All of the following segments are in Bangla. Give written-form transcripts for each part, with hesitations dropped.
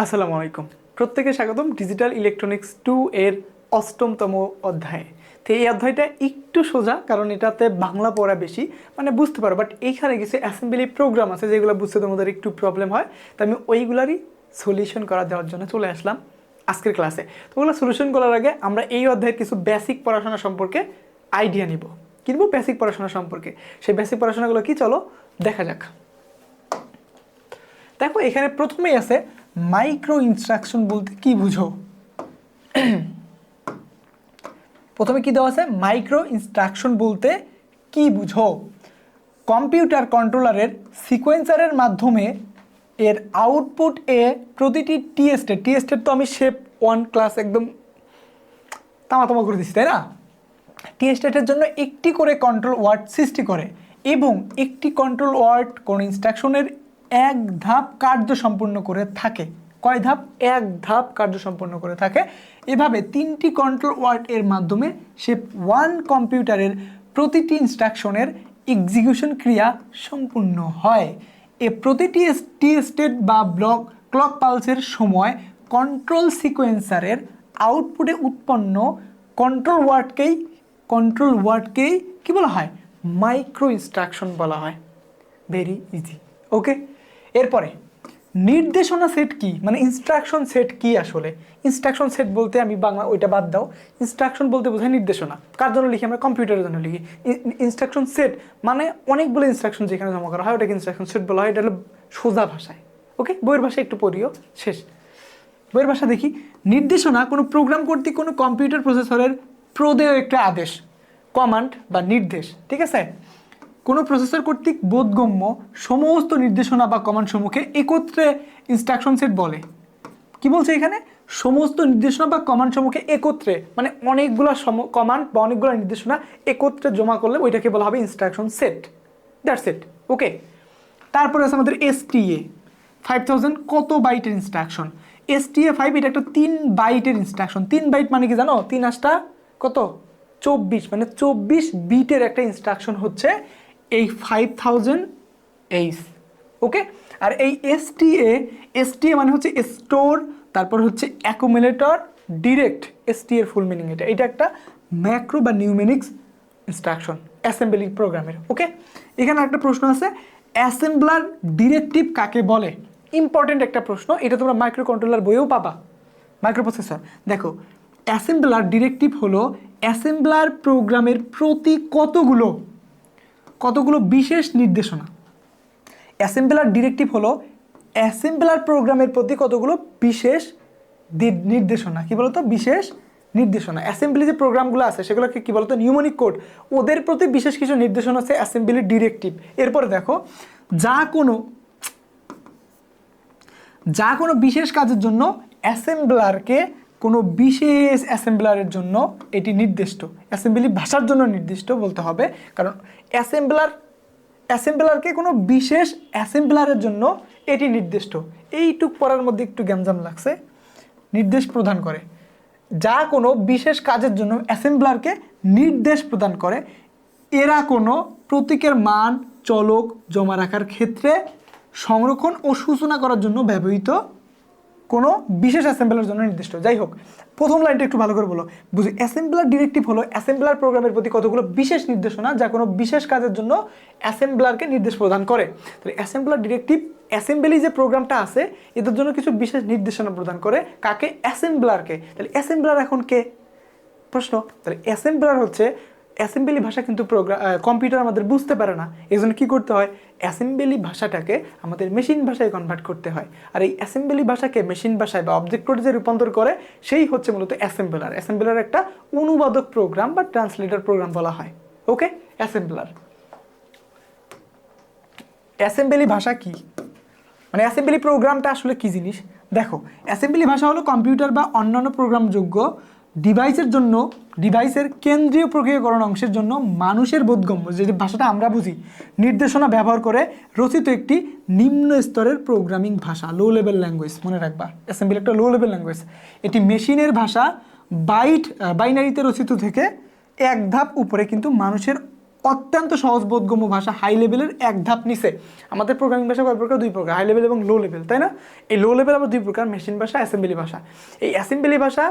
আসসালামু আলাইকুম। প্রত্যেকে স্বাগতম ডিজিটাল ইলেকট্রনিক্স 2 এর অষ্টমতম অধ্যায়ে। তো এই অধ্যায়টা একটু সোজা, কারণ এটাতে বাংলা পড়া বেশি, মানে বুঝতে পারো, বাট এইখানে কিছু অ্যাসেম্বলি প্রোগ্রাম আছে যেগুলো বুঝতে তোমাদের একটু প্রবলেম হয়। তো আমি ওইগুলারই সলিউশন করা দেওয়ার জন্য চলে আসলাম আজকের ক্লাসে। তো ওগুলো সলিউশন করার আগে আমরা এই অধ্যায়ের কিছু বেসিক পড়াশোনা সম্পর্কে আইডিয়া নিব, কিনবো বেসিক পড়াশোনা সম্পর্কে। সেই বেসিক পড়াশোনাগুলো কি, চলো দেখা যাক। দেখো এখানে প্রথমেই আছে মাইক্রো ইনস্ট্রাকশন বলতে কি বুঝো। প্রথমে কি দেওয়া আছে, মাইক্রো ইনস্ট্রাকশন বলতে কি বুঝো। কম্পিউটার কন্ট্রোলারের সিকোয়েন্সারের মাধ্যমে এর আউটপুট এ প্রতিটি টি স্টেট তো আমি শেপ 1 ক্লাস একদম তামা করে দিচ্ছি, তাই না। টি স্টেটের জন্য একটি করে কন্ট্রোল ওয়ার্ড সৃষ্টি করে এবং একটি কন্ট্রোল ওয়ার্ড কোন ইনস্ট্রাকশনের এক ধাপ কার্য সম্পূর্ণ করে থাকে। কয় ধাপ? এক ধাপ কার্য সম্পন্ন করে থাকে। এভাবে 3টি কন্ট্রোল ওয়ার্ড এর মাধ্যমে শেপ 1 কম্পিউটারের প্রতিটি ইনস্ট্রাকশনের এক্সিকিউশন ক্রিয়া সম্পূর্ণ হয়। এ প্রতিটি টি স্টেট বা ক্লক পালসের সময় কন্ট্রোল সিকোয়েন্সারের আউটপুটে উৎপন্ন কন্ট্রোল ওয়ার্ডকেই কি বলা হয়? মাইক্রো ইনস্ট্রাকশন বলা হয়। Very easy. ওকে, এরপরে নির্দেশনা সেট কি, মানে ইনস্ট্রাকশন সেট কি আসলে। ইনস্ট্রাকশন সেট বলতে আমি বাংলা ওইটা বাদ দাও, ইনস্ট্রাকশন বলতে বোঝায় নির্দেশনা। কার জন্য লিখি আমরা? কম্পিউটারের জন্য লিখি। ইনস্ট্রাকশন সেট মানে অনেকগুলো ইনস্ট্রাকশন যেখানে জমা করা হয় ওটাকে ইনস্ট্রাকশন সেট বলা হয়। এটা হলো সোজা ভাষায়। ওকে, বইয়ের ভাষায় একটু পড়িও, শেষ। বইয়ের ভাষা দেখি। নির্দেশনা কোনো প্রোগ্রাম কর্তৃক কোনো কম্পিউটার প্রসেসরের প্রদেয় একটা আদেশ, কমান্ড বা নির্দেশ। ঠিক আছে, কোনো প্রসেসর কর্তৃক বোধগম্য সমস্ত নির্দেশনা বা কমান্ড সমূহকে একত্রে ইনস্ট্রাকশন সেট বলে। কি বলছে এখানে? সমস্ত নির্দেশনা বা কমান্ড সমূহকে একত্রে, মানে অনেকগুলো কমান্ড বা অনেকগুলো নির্দেশনা একত্রে জমা করলে ওইটাকে বলা হবে instruction set. That's it. Okay, তারপরে আছে আমাদের এসটিএ 5000 কত বাইটের ইনস্ট্রাকশন। এসটিএ 5 এটা একটা 3 বাইটের ইনস্ট্রাকশন। 3 বাইট মানে কি জানো? 3 8 কত? 24, মানে 24 বিটের একটা ইনস্ট্রাকশন হচ্ছে এই 5000H। ওকে, আর এই এসটিএ মানে হচ্ছে স্টোর, তারপর হচ্ছে অ্যাকুমুলেটর ডিরেক্ট। এসটিএ এর ফুল মিনিং এটা একটা ম্যাক্রো বা নিউমেরিক্স ইনস্ট্রাকশন অ্যাসেম্বলি প্রোগ্রামের। ওকে, এখানে একটা প্রশ্ন আছে, অ্যাসেম্বলার ডিরেক্টিভ কাকে বলে? ইম্পর্টেন্ট একটা প্রশ্ন, এটা তোমরা মাইক্রো কন্ট্রোলার বইয়েও পাবা। মাইক্রোপ্রসেসর দেখো, অ্যাসেম্বলার ডিরেক্টিভ হলো অ্যাসেম্বলার প্রোগ্রামের প্রতি কতগুলো বিশেষ নির্দেশনা। অ্যাসেম্বলার ডিরেক্টিভ হলো অ্যাসেম্বলার প্রোগ্রামের প্রতি কতগুলো বিশেষ নির্দেশনা। কি বলতো? বিশেষ নির্দেশনা। অ্যাসেম্বলি যে প্রোগ্রামগুলো আছে সেগুলোকে কি বলতো? নিউমনিক কোড। ওদের প্রতি বিশেষ কিছু নির্দেশনা হচ্ছে অ্যাসেম্বলি ডিরেক্টিভ। এরপরে দেখো, যা কোনো বিশেষ কাজের জন্য অ্যাসেম্বলারকে কোনো বিশেষ অ্যাসেম্বলারের জন্য এটি নির্দিষ্ট, অ্যাসেম্বলি ভাষার জন্য নির্দিষ্ট বলতে হবে, কারণ অ্যাসেম্বলারকে কোনো বিশেষ অ্যাসেম্বলারের জন্য এটি নির্দিষ্ট। এইটুক পড়ার মধ্যে একটু গ্যামজাম লাগছে। নির্দেশ প্রদান করে, যা কোনো বিশেষ কাজের জন্য অ্যাসেম্বলারকে নির্দেশ প্রদান করে। এরা কোনো প্রতীকের মান চলক জমা রাখার ক্ষেত্রে সংরক্ষণ ও সূচনা করার জন্য ব্যবহৃত কোনো বিশেষ অ্যাসেম্বলার জন্য নির্দিষ্ট। যাই হোক, প্রথম লাইনটা একটু ভালো করে বলো, বুঝি। অ্যাসেম্বলার ডিরেক্টিভ হলো অ্যাসেম্বলার প্রোগ্রামের প্রতি কতগুলো বিশেষ নির্দেশনা যা কোনো বিশেষ কাজের জন্য অ্যাসেম্বলারকে নির্দেশ প্রদান করে। তাহলে অ্যাসেম্বলার ডিরেক্টিভ অ্যাসেম্বলি যে প্রোগ্রামটা আছে এদের জন্য কিছু বিশেষ নির্দেশনা প্রদান করে। কাকে? অ্যাসেম্বলারকে। তাহলে অ্যাসেম্বলার এখন কে? প্রশ্ন। তাহলে অ্যাসেম্বলার হচ্ছে, অ্যাসেম্বলি ভাষা কিন্তু কম্পিউটার আমাদের বুঝতে পারে না, এই জন্য কী করতে হয়? অ্যাসেম্বলি ভাষাটাকে আমাদের মেশিন ভাষায় কনভার্ট করতে হয়। আর এই অ্যাসেম্বলি ভাষাকে মেশিন ভাষায় বা অবজেক্ট কোডে যে রূপান্তর করে সেই হচ্ছে মূলত অ্যাসেম্বলার। অ্যাসেম্বলার একটা অনুবাদক প্রোগ্রাম বা ট্রান্সলেটর প্রোগ্রাম বলা হয়। ওকে, অ্যাসেম্বলার। অ্যাসেম্বলি ভাষা কি, মানে অ্যাসেম্বলি প্রোগ্রামটা আসলে কি জিনিস? দেখো, অ্যাসেম্বলি ভাষা হলো কম্পিউটার বা অন্যান্য প্রোগ্রামযোগ্য ডিভাইসের কেন্দ্রীয় প্রক্রিয়াকরণ অংশের জন্য মানুষের বোধগম্য, যে ভাষাটা আমরা বুঝি, নির্দেশনা ব্যবহার করে রচিত একটি নিম্ন স্তরের প্রোগ্রামিং ভাষা। লো লেভেল ল্যাঙ্গুয়েজ, মনে রাখবা, অ্যাসেম্বলি একটা লো লেভেল ল্যাঙ্গুয়েজ। এটি মেশিনের ভাষা বাইনারিতে রচিত থেকে এক ধাপ উপরে, কিন্তু মানুষের অত্যন্ত সহজ বোধগম্য ভাষা, হাই লেভেলের এক ধাপ নিচে। আমাদের প্রোগ্রামিং ভাষা কয় প্রকার? দুই প্রকার, হাই লেভেল এবং লো লেভেল, তাই না? এই লো লেভেল আবার দুই প্রকার, মেশিন ভাষা, অ্যাসেম্বলি ভাষা। এই অ্যাসেম্বলি ভাষা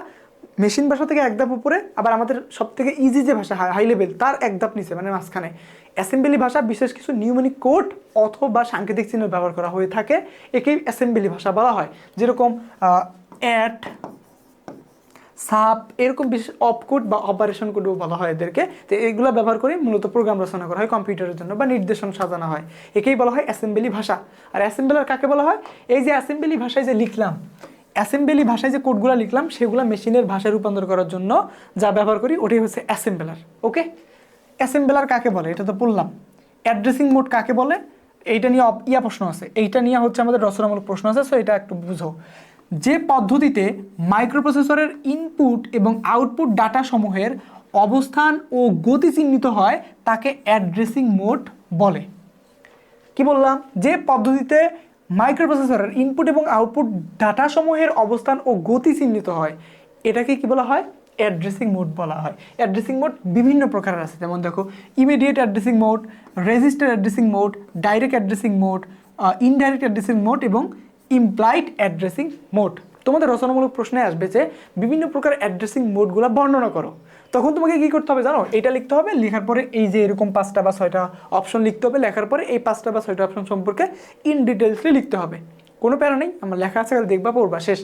মেশিন ভাষা থেকে এক ধাপ উপরে, আবার আমাদের সব থেকে ইজি যে ভাষা হাই লেভেল তার এক ধাপ নিচে, মানে মাঝখানে। অ্যাসেম্বলি ভাষা বিশেষ কিছু নিউমেরিক কোড অথবা সাংকেতিক চিহ্ন ব্যবহার করা হয়ে থাকে, একেই অ্যাসেম্বলি ভাষা বলা হয়। যেরকম অ্যাট, সাপ, এরকম বিশেষ অপকোড বা অপারেশন কোডও বলা হয় এদেরকে। তো এইগুলো ব্যবহার করে মূলত প্রোগ্রাম রচনা করা হয় কম্পিউটারের জন্য, বা নির্দেশন সাজানো হয়। একেই বলা হয় অ্যাসেম্বলি ভাষা। আর অ্যাসেম্বলার কাকে বলা হয়? এই যে অ্যাসেম্বলি ভাষায় যে লিখলাম, অ্যাসেম্বলি ভাষায় যে কোডগুলো লিখলাম সেগুলো মেশিনের ভাষায় রূপান্তর করার জন্য যা ব্যবহার করি ওটাই হচ্ছে অ্যাসেম্বলার। ওকে, অ্যাসেম্বলার কাকে বলে এটা তো বললাম। অ্যাড্রেসিং মোড কাকে বলে এইটা নিয়ে প্রশ্ন আছে, এইটা নিয়ে হচ্ছে আমাদের রচনামূলক প্রশ্ন আছে, সো এটা একটু বুঝো। যে পদ্ধতিতে মাইক্রোপ্রসেসরের ইনপুট এবং আউটপুট ডাটা সমূহের অবস্থান ও গতি চিহ্নিত হয় তাকে অ্যাড্রেসিং মোড বলে। কি বললাম? যে পদ্ধতিতে মাইক্রোপ্রসেসরের ইনপুট এবং আউটপুট ডাটা সমূহের অবস্থান ও গতি চিহ্নিত হয় এটাকে কি বলা হয়? অ্যাড্রেসিং মোড বলা হয়। অ্যাড্রেসিং মোড বিভিন্ন প্রকারের আছে, যেমন দেখো immediate addressing mode, register addressing mode, direct addressing mode, indirect addressing mode এবং ইমপ্লাইড অ্যাড্রেসিং মোড। তোমাদের রচনামূলক প্রশ্নে আসবে যে বিভিন্ন প্রকার অ্যাড্রেসিং মোডগুলো বর্ণনা করো, তখন তোমাকে কি করতে হবে জানো? এটা লিখতে হবে, লেখার পরে এই যে এরকম 5টা বা 6টা অপশন লিখতে হবে, লেখার পরে এই 5টা বা 6টা অপশন সম্পর্কে ইন ডিটেলসলি লিখতে হবে। কোনো প্যারা নেই, আমার লেখা আছে, দেখবা পড়বা, শেষ।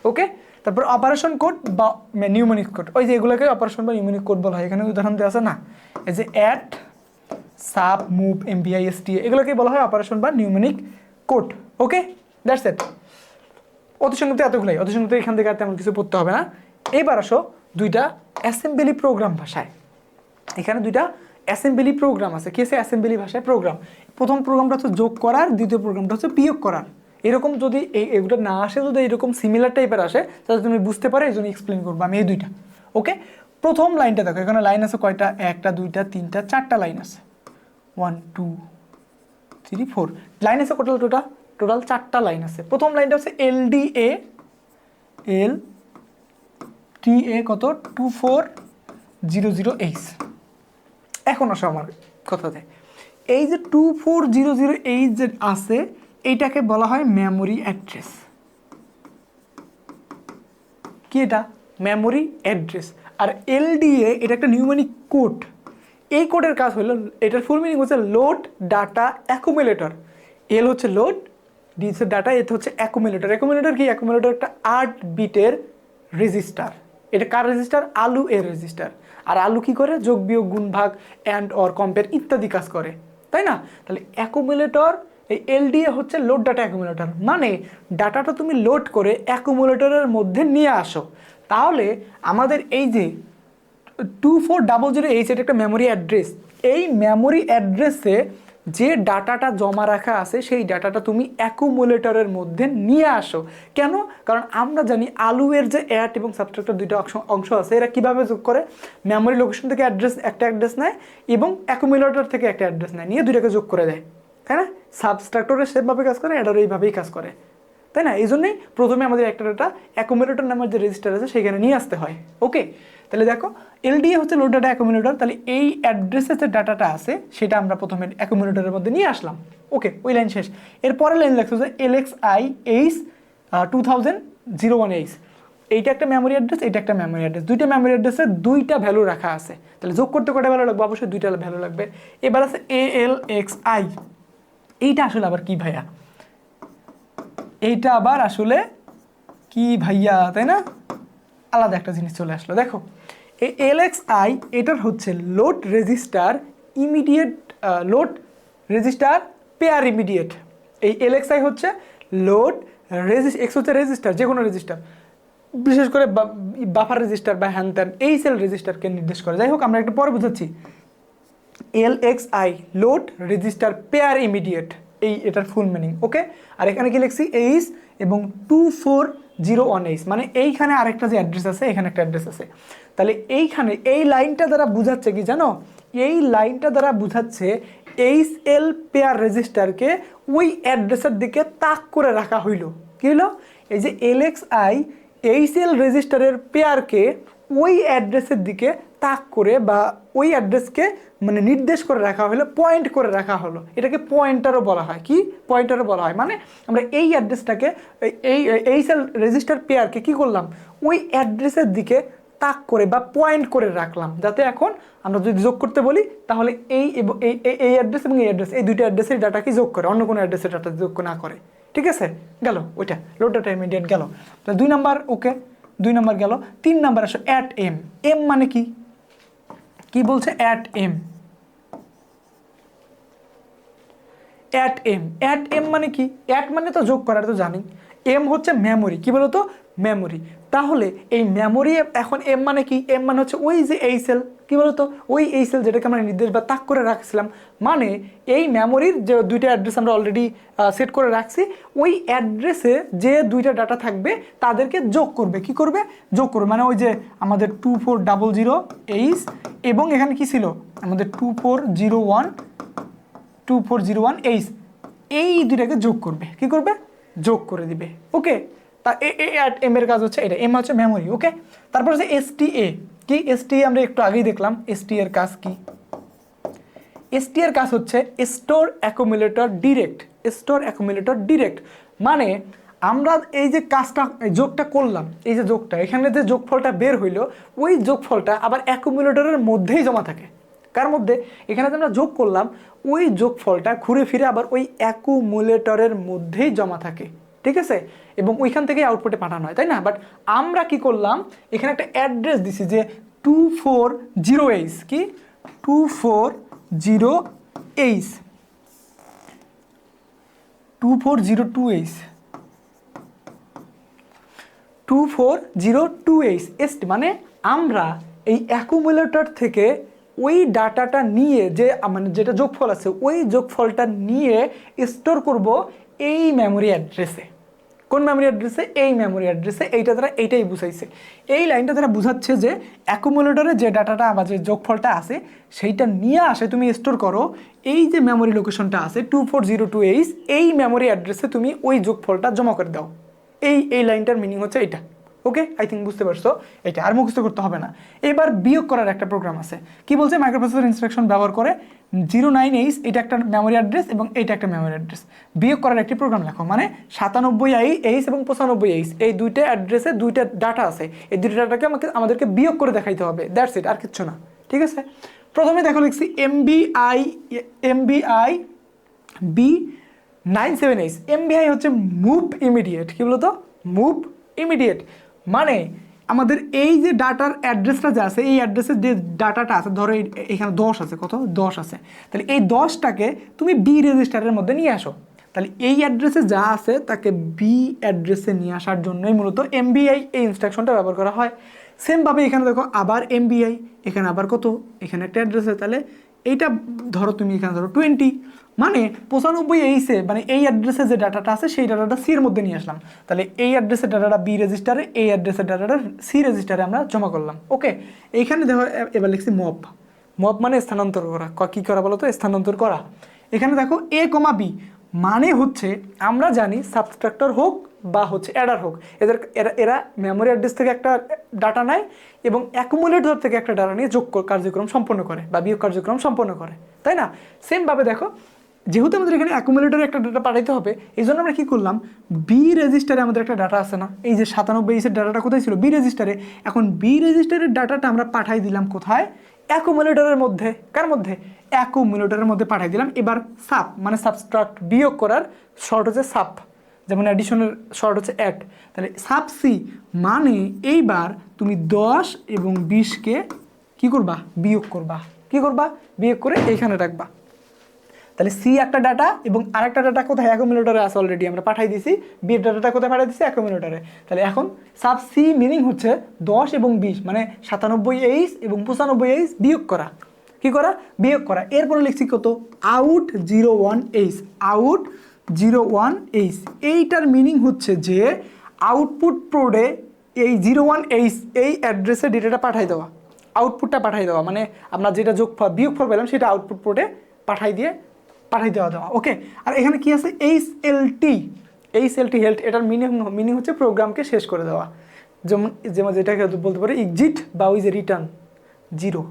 ওকে, তারপর অপারেশন কোড বা নিউমেরিক কোড, ওই যে এগুলোকে অপারেশন বা নিউমেরিক কোড বলা হয়। এখানে উদাহরণ দেওয়া আছে না, এই যে অ্যাট, সাব, মুভ, MVISTA, এগুলোকে বলা হয় অপারেশন বা numeric code. Okay, that's it. অতি সংক্ষিপ্ত এতগুলাই, অতি সংক্ষিপ্ত এখান থেকে আর তেমন কিছু পড়তে হবে না। এবার আসো দুইটা অ্যাসেম্বলি প্রোগ্রাম ভাষায়। এখানে দুইটা অ্যাসেম্বলি প্রোগ্রাম আছে। কি আছে? অ্যাসেম্বলি ভাষায় প্রোগ্রাম। প্রথম প্রোগ্রামটা হচ্ছে যোগ করার, দ্বিতীয় প্রোগ্রামটা হচ্ছে বিয়োগ করার। এরকম যদি এগুলো না আসে, যদি এরকম সিমিলার টাইপের আসে তাহলে তুমি বুঝতে পারো, এই জন্য এক্সপ্লেন করবো আমি এই দুইটা। ওকে, প্রথম লাইনটা দেখো, এখানে লাইন আছে কয়টা? 1টা 2টা 3টা 4টা লাইন আছে। 1 2 3 4 লাইন আছে টোটাল 4টা লাইন আছে। প্রথম লাইনটা হচ্ছে LDA কত? 2400H। এখন আসো আমার কথাতে, এই যে 2400H যে আছে এইটাকে বলা হয় মেমোরি অ্যাড্রেস। কি এটা? Memory address. আর LDA এটা একটা নিউমেরিক কোড। এই কোডের কাজ হলো, এটার ফুল মিনিং হচ্ছে লোড ডাটা অ্যাকুমুলেটর। এল হচ্ছে লোড, ডি হচ্ছে ডাটা, এতে হচ্ছে অ্যাকুমুলেটর। অ্যাকুমুলেটর কি? অ্যাকুমুলেটর একটা 8 বিটের রেজিস্টার। এটা কার রেজিস্টার? আলু এর রেজিস্টার। আর আলু কি করে? যোগ বিয়োগ গুণ ভাগ অ্যান্ড অর কম্পেয়ার ইত্যাদি কাজ করে, তাই না? তাহলে অ্যাকুমুলেটর, এই LDA হচ্ছে লোড ডাটা অ্যাকুমুলেটর, মানে ডাটাটা তুমি লোড করে অ্যাকুমুলেটরের মধ্যে নিয়ে আসো। তাহলে আমাদের এই যে 2400H এটা একটা মেমোরি অ্যাড্রেস। এই মেমোরি অ্যাড্রেসে যে ডাটাটা জমা রাখা আছে সেই ডাটাটা তুমি অ্যাকুমুলেটরের মধ্যে নিয়ে আসো। কেন? কারণ আমরা জানি আলু এর যে অ্যাড এবং সাবট্রাক্টর দুইটা অংশ আছে, এরা কিভাবে যোগ করে? মেমোরি লোকেশন থেকে একটা অ্যাড্রেস নেয় এবং অ্যাকুমুলেটর থেকে একটা অ্যাড্রেস নেয়, নিয়ে দুইটাকে যোগ করে দেয়, তাই না? সাবট্রাক্টরের সেভাবে কাজ করে, অ্যাডারও এইভাবেই কাজ করে, তাই না? এই জন্যই প্রথমে আমাদের একটা ডাটা অ্যাকুমুলেটর নামের যে রেজিস্টার আছে সেখানে নিয়ে আসতে হয়। ওকে, তাহলে দেখো LDA হচ্ছে লোড ডাটা অ্যাকুমুলেটর। তাহলে এই অ্যাড্রেসে যে ডাটাটা আছে সেটা আমরা প্রথমে অ্যাকুমুলেটরের মধ্যে নিয়ে আসলাম। ওকে, ওই লাইন শেষ। এরপরের লাইন লেখা হচ্ছে LXI-H 2001H। এইটা একটা মেমোরি অ্যাড্রেস, এটা একটা মেমোরি অ্যাড্রেস। দুইটা মেমোরি অ্যাড্রেসে দুইটা ভ্যালু রাখা আছে, তাহলে যোগ করতে কয়টা ভ্যালু লাগবে? অবশ্যই দুইটা ভ্যালু লাগবে। এবার আছে ALXI। এইটা আসলে আবার কি ভাইয়া? এইটা আবার আসলে কি ভাইয়া, তাই না? আলাদা একটা জিনিস চলে আসলো। দেখো এই LXI এটার হচ্ছে load register immediate, load register pair immediate. এই LXI হচ্ছে লোড এক্স হচ্ছে রেজিস্টার, যে কোনো রেজিস্টার, বিশেষ করে বাফার রেজিস্টার বা হ্যান ত্যান এই সেল রেজিস্টারকে নির্দেশ করে। যাই হোক, আমরা একটু পরে বুঝাচ্ছি। LXI load register pair immediate, এই এটার ফুল মিনিং। ওকে, আর এখানে কি লিখছি? H এবং 2401H, মানে এইখানে আরেকটা যে অ্যাড্রেস আছে এখানে একটা অ্যাড্রেস আছে। তাহলে এইখানে এই লাইনটা দ্বারা বুঝাচ্ছে কি জানো? এই লাইনটা দ্বারা বুঝাচ্ছে HL পেয়ার রেজিস্টারকে ওই অ্যাড্রেসের দিকে তাক করে রাখা হইল। কি হলো? এই যে LXI HL রেজিস্টারের পেয়ারকে ওই অ্যাড্রেসের দিকে তাক করে বা ওই অ্যাড্রেসকে মানে নির্দেশ করে রাখা হলো, পয়েন্ট করে রাখা হলো, এটাকে পয়েন্টারও বলা হয়। কি পয়েন্টারও বলা হয়, মানে আমরা এই অ্যাড্রেসটাকে এই সেল রেজিস্টার পেয়ারকে কি করলাম, ওই অ্যাড্রেসের দিকে তাক করে বা পয়েন্ট করে রাখলাম, যাতে এখন আমরা যদি যোগ করতে বলি তাহলে এই এই অ্যাড্রেস এবং এই অ্যাড্রেস, এই দুইটা অ্যাড্রেসের ডাটাকে যোগ করে, অন্য কোনো অ্যাড্রেসের ডাটা যোগ না করে। ঠিক আছে, গেল ওইটা লোড ডাটা ইমিডিয়েট গেল। তাহলে 2 নাম্বার ওকে, 2 নাম্বার গেল। 3 নাম্বার আসো অ্যাট এম। এম মানে কি, কি বলছে atom, atom, atom মানে কি, অ্যাট মানে তো যোগ করার তো জানি, এম হচ্ছে মেমোরি, কি বলতো মেমোরি। তাহলে এই মেমোরি এখন এম মানে কি, এম মানে হচ্ছে ওই যে এই সেল, কি বলতো ওই এই সেল যেটাকে আমরা নির্দেশ বা তাক করে রাখছিলাম, মানে এই মেমোরির যে দুইটা অ্যাড্রেস আমরা অলরেডি সেট করে রাখছি, ওই অ্যাড্রেসে যে দুইটা ডাটা থাকবে তাদেরকে যোগ করবে, কি করবে যোগ করবে, মানে ওই যে আমাদের 2400 এবং এখানে কি ছিল আমাদের 2401 এই দুইটাকে যোগ করবে, কি করবে যোগ করে দিবে। ওকে, তা এম এর কাজ হচ্ছে এটা, এম হচ্ছে মেমোরি। ওকে, তারপর হচ্ছে এসটিএ। কি এসটিএ আমরা একটু আগেই দেখলাম, এসটি এর কাজ কি, এসটি এর কাজ হচ্ছে store accumulator direct, store accumulator direct, মানে আমরা এই যে কাজটা যোগটা করলাম, এই যে যোগটা এখানে যে যোগফলটা বের হইলো, ওই যোগফলটা আবার অ্যাকুমুলেটরের মধ্যেই জমা থাকে। কার মধ্যে, এখানে যে আমরা যোগ করলাম ওই যোগফলটা ঘুরে ফিরে আবার ওই অ্যাকুমুলেটরের মধ্যেই জমা থাকে। ঠিক আছে, এবং ওইখান থেকেই আউটপুটে পাঠানো হয়, তাই না? বাট আমরা কি করলাম, এখানে একটা অ্যাড্রেস দিছি যে 240H, কি 240H, 2402H, 2402H এসটি, মানে আমরা এই অ্যাকুমুলেটর থেকে ওই ডাটাটা নিয়ে যে মানে যেটা যোগফল আছে ওই যোগফলটা নিয়ে স্টোর করব এই মেমোরি অ্যাড্রেসে। কোন মেমোরি অ্যাড্রেসে, এই মেমোরি অ্যাড্রেসে। এইটা দ্বারা এইটাই বুঝাইছে, এই লাইনটা দ্বারা বুঝাচ্ছে যে অ্যাকুমুলেটরে যে ডাটাটা বা যে যোগফলটা আছে সেইটা নিয়ে আসে তুমি স্টোর করো, এই যে মেমোরি লোকেশনটা আছে 2402H, এই মেমোরি অ্যাড্রেসে তুমি ওই যোগফলটা জমা করে দাও। এই লাইনটার মিনিং হচ্ছে এটা। ওকে, আই থিঙ্ক বুঝতে পারছো, এটা আর মুখস্থ করতে হবে না। এবার বিয়োগ করার একটা প্রোগ্রাম আছে, কি বলছে মাইক্রোপ্রসেসর ইনস্ট্রাকশন ব্যবহার করে 09H, এটা একটা মেমোরি অ্যাড্রেস এবং এটা একটা মেমোরি অ্যাড্রেস, বিয়োগ করার একটি প্রোগ্রাম লেখো। মানে 97H এবং 95H, এই দুইটা অ্যাড্রেসে দুইটা ডাটা আছে, এই দুইটা ডাটাকে আমাদেরকে বিয়োগ করে দেখাইতে হবে, দ্যাটস ইট, আর কিচ্ছু না। ঠিক আছে, প্রথমে দেখো লিখছি MBI B97H, MBI হচ্ছে মুভ ইমিডিয়েট, কি বলতো মুভ ইমিডিয়েট, মানে আমাদের এই যে ডাটার অ্যাড্রেসটা যে আছে, এই অ্যাড্রেসের যে ডাটাটা আছে, ধরো এখানে 10 আছে, কত 10 আছে, তাহলে এই 10টাকে তুমি বি রেজিস্টারের মধ্যে নিয়ে আসো। তাহলে এই অ্যাড্রেসে যা আছে তাকে বি অ্যাড্রেসে নিয়ে আসার জন্যই মূলত MBI এই ইনস্ট্রাকশনটা ব্যবহার করা হয়। সেমভাবে এখানে দেখো আবার MBI, এখানে আবার কত, এখানে একটা অ্যাড্রেস আছে, তাহলে এইটা ধরো তুমি এখানে ধরো 20, মানে 95H মানে এই অ্যাড্রেসে যে ডাটাটা আছে সেই ডাটাটা সি এর মধ্যে নিয়ে আসলাম। তাহলে এই অ্যাড্রেসের ডাটাটা বি রেজিস্টারে, এই অ্যাড্রেসের ডাটাটা সি রেজিস্টারে আমরা জমা করলাম। ওকে, এইখানে দেখো এবার লিখছি মপ মানে স্থানান্তর করা, কী করা বলো তো, স্থানান্তর করা। এখানে দেখো A, B মানে হচ্ছে আমরা জানি সাবট্রাক্টর হোক বা হচ্ছে অ্যাডার হোক, এরা মেমোরি অ্যাড্রেস থেকে একটা ডাটা নেয় এবং অ্যাকুমুলেটর থেকে একটা ডাটা নিয়ে যোগ কার্যক্রম সম্পন্ন করে বা বিয়োগ কার্যক্রম সম্পন্ন করে, তাই না? সেমভাবে দেখো, যেহেতু আমাদের এখানে অ্যাকুমুলেটরে একটা ডাটা পাঠাইতে হবে, এই জন্য আমরা কী করলাম, বি রেজিস্টারে আমাদের একটা ডাটা আছে না, এই যে 97H ডাটাটা কোথায় ছিল, বি রেজিস্টারে। এখন বি রেজিস্টারের ডাটাটা আমরা পাঠাই দিলাম কোথায়, অ্যাকুমুলেটরের মধ্যে। কার মধ্যে, অ্যাকুমুলেটরের মধ্যে পাঠাই দিলাম। এবার সাব মানে সাবস্ট্রাক্ট, বিয়োগ করার শর্ট হচ্ছে সাব, যেমন অ্যাডিশনের শর্ট হচ্ছে অ্যাড। তাহলে সাব সি মানে এইবার তুমি 10 এবং 20কে কী করবা, বিয়োগ করবা। কী করবা, বিয়োগ করে এইখানে রাখবা। তাহলে সি একটা ডাটা এবং আরেকটা ডাটা কোথায়, অ্যাকুমুলেটরে আছে অলরেডি, আমরা পাঠাই দিছি। বি ডাটাটা কোথায় পাঠাই দিছি, অ্যাকুমুলেটরে। তাহলে এখন সাব সি মিনিং হচ্ছে 10 এবং 20 মানে 97H এবং 95H বিয়োগ করা। কি করা, বিয়োগ করা। এরপরে লিখছি কত, আউট 01H, আউট 01H। এইটার মিনিং হচ্ছে যে আউটপুট পোর্টে এই 01H এই অ্যাড্রেসে ডেটাটা পাঠাই দেওয়া, আউটপুটটা পাঠাই দেওয়া, মানে আমরা যেটা বিয়োগফল পেলাম সেটা আউটপুট পোর্টে পাঠাই দেওয়া। ওকে, আর এখানে কি আছে, HLT হেল্ট, এটার মিনিং হচ্ছে প্রোগ্রামকে শেষ করে দেওয়া। যেমন যেমন যেটাকে বলতে পারি এক্সিট বা ওই যে রিটার্ন, জিরো,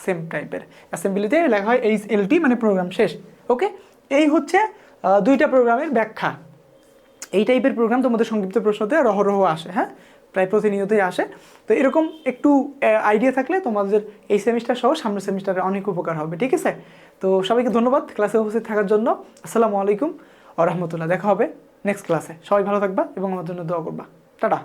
সেম টাইপের। অ্যাসেম্বলিতে লেখা হয় HLT মানে প্রোগ্রাম শেষ। ওকে, এই হচ্ছে দুইটা প্রোগ্রামের ব্যাখ্যা। এই টাইপের প্রোগ্রাম তোমাদের সংক্ষিপ্ত প্রশ্নতে রহ আসে, হ্যাঁ, প্রায় প্রতিনিয়তই আসে। তো এরকম একটু আইডিয়া থাকলে তোমাদের এই সেমিস্টার সহ সামনের সেমিস্টারে অনেক উপকার হবে, ঠিক আছে? তো সবাইকে ধন্যবাদ ক্লাসে উপস্থিত থাকার জন্য। আসসালামু আলাইকুম ওয়া রাহমাতুল্লাহ। দেখা হবে নেক্সট ক্লাসে। সবাই ভালো থাকবা এবং আমার জন্য দোয়া করবা। টাটা।